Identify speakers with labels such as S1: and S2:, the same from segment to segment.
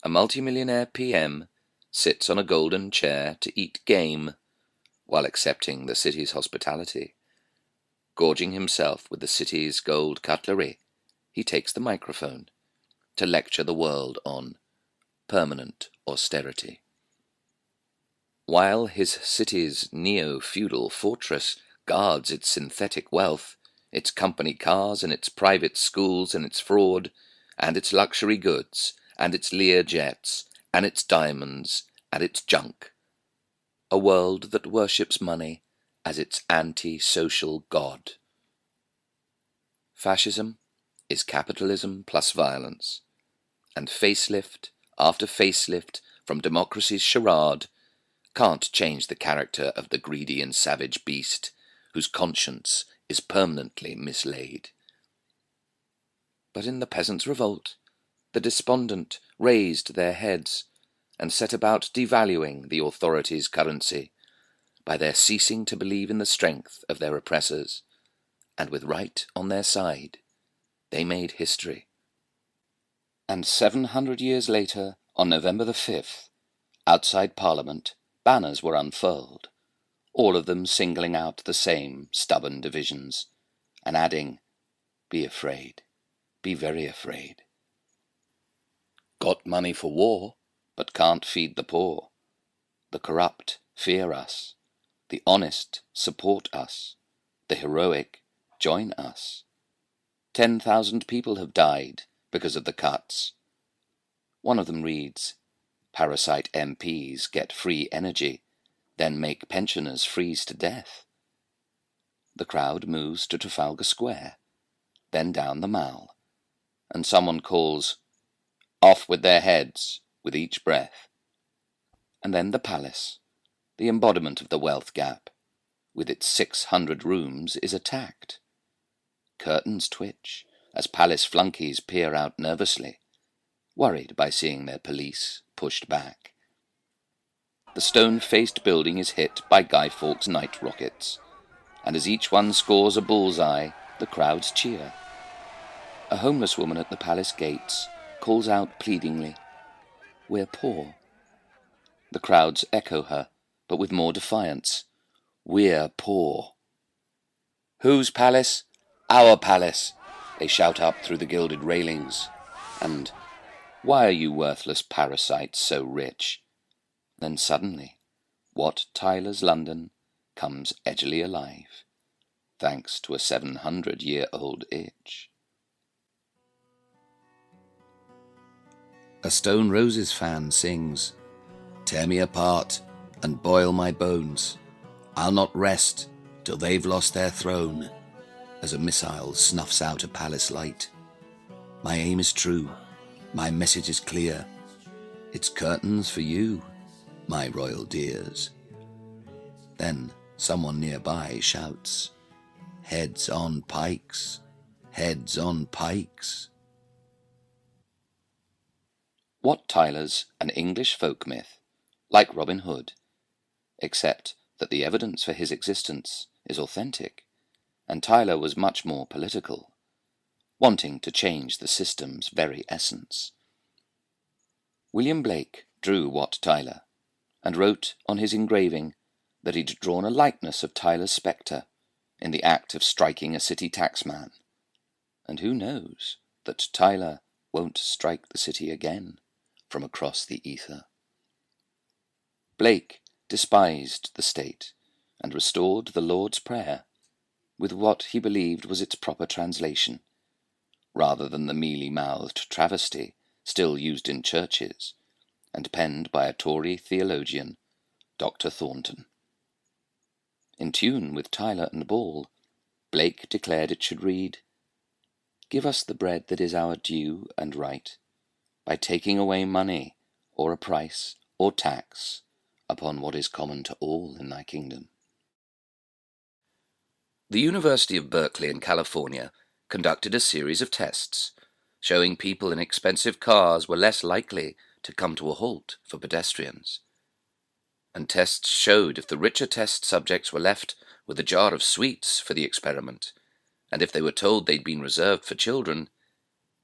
S1: A multimillionaire PM sits on a golden chair to eat game while accepting the city's hospitality. Gorging himself with the city's gold cutlery, he takes the microphone to lecture the world on permanent austerity. While his city's neo-feudal fortress guards its synthetic wealth, its company cars and its private schools and its fraud, and its luxury goods, and its Lear jets, and its diamonds, and its junk, a world that worships money as its anti-social god. Fascism is capitalism plus violence, and facelift after facelift from democracy's charade can't change the character of the greedy and savage beast whose conscience is permanently mislaid. But in the peasants' revolt, the despondent raised their heads and set about devaluing the authorities' currency by their ceasing to believe in the strength of their oppressors, and with right on their side, they made history. And 700 years later, on November the 5th, outside Parliament, banners were unfurled, all of them singling out the same stubborn divisions, and adding, "Be afraid, be very afraid. Got money for war, but can't feed the poor. The corrupt fear us, the honest support us, the heroic join us. 10,000 people have died because of the cuts." One of them reads, "Parasite MPs get free energy, then make pensioners freeze to death." The crowd moves to Trafalgar Square, then down the Mall, and someone calls, "Off with their heads," with each breath. And then the palace, the embodiment of the wealth gap, with its 600 rooms, is attacked. Curtains twitch as palace flunkies peer out nervously, worried by seeing their police pushed back. The stone-faced building is hit by Guy Fawkes' night rockets, and as each one scores a bullseye, the crowds cheer. A homeless woman at the palace gates calls out pleadingly, "We're poor." The crowds echo her, but with more defiance, "We're poor." "Whose palace?" "Our palace," they shout up through the gilded railings, and "Why are you worthless parasites so rich?" Then suddenly, Wat Tyler's London comes edgily alive, thanks to a 700-year-old itch. A Stone Roses fan sings, "Tear me apart and boil my bones. I'll not rest till they've lost their throne," as a missile snuffs out a palace light. My aim is true, my message is clear. It's curtains for you, my royal dears. Then someone nearby shouts, "Heads on pikes, heads on pikes." Wat Tyler's an English folk myth, like Robin Hood, except that the evidence for his existence is authentic, and Tyler was much more political, wanting to change the system's very essence. William Blake drew Wat Tyler, and wrote on his engraving that he'd drawn a likeness of Tyler's spectre in the act of striking a city taxman, and who knows that Tyler won't strike the city again from across the ether. Blake despised the state and restored the Lord's Prayer with what he believed was its proper translation, rather than the mealy-mouthed travesty still used in churches and penned by a Tory theologian, Dr. Thornton. In tune with Tyler and Ball, Blake declared it should read, "Give us the bread that is our due and right, by taking away money, or a price, or tax, upon what is common to all in thy kingdom." The University of Berkeley in California conducted a series of tests, showing people in expensive cars were less likely to come to a halt for pedestrians. And tests showed if the richer test subjects were left with a jar of sweets for the experiment, and if they were told they'd been reserved for children,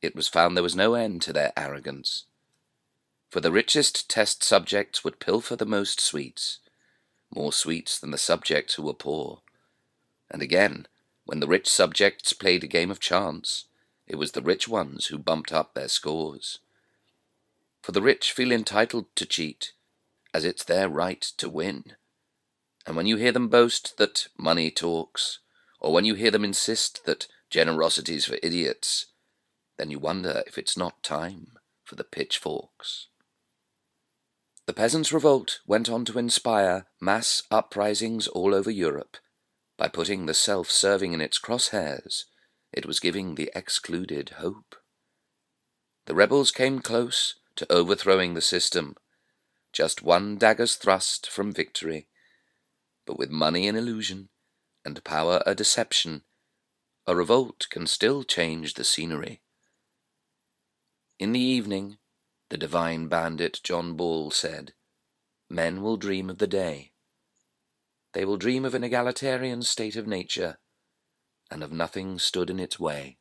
S1: it was found there was no end to their arrogance. For the richest test subjects would pilfer the most sweets, more sweets than the subjects who were poor. And again, when the rich subjects played a game of chance, it was the rich ones who bumped up their scores. For the rich feel entitled to cheat, as it's their right to win. And when you hear them boast that money talks, or when you hear them insist that generosity's for idiots, then you wonder if it's not time for the pitchforks. The peasants' revolt went on to inspire mass uprisings all over Europe. By putting the self-serving in its crosshairs, it was giving the excluded hope. The rebels came close to overthrowing the system, just one dagger's thrust from victory. But with money an illusion, and power a deception, a revolt can still change the scenery. In the evening, the divine bandit John Ball said, "Men will dream of the day. They will dream of an egalitarian state of nature, and of nothing stood in its way."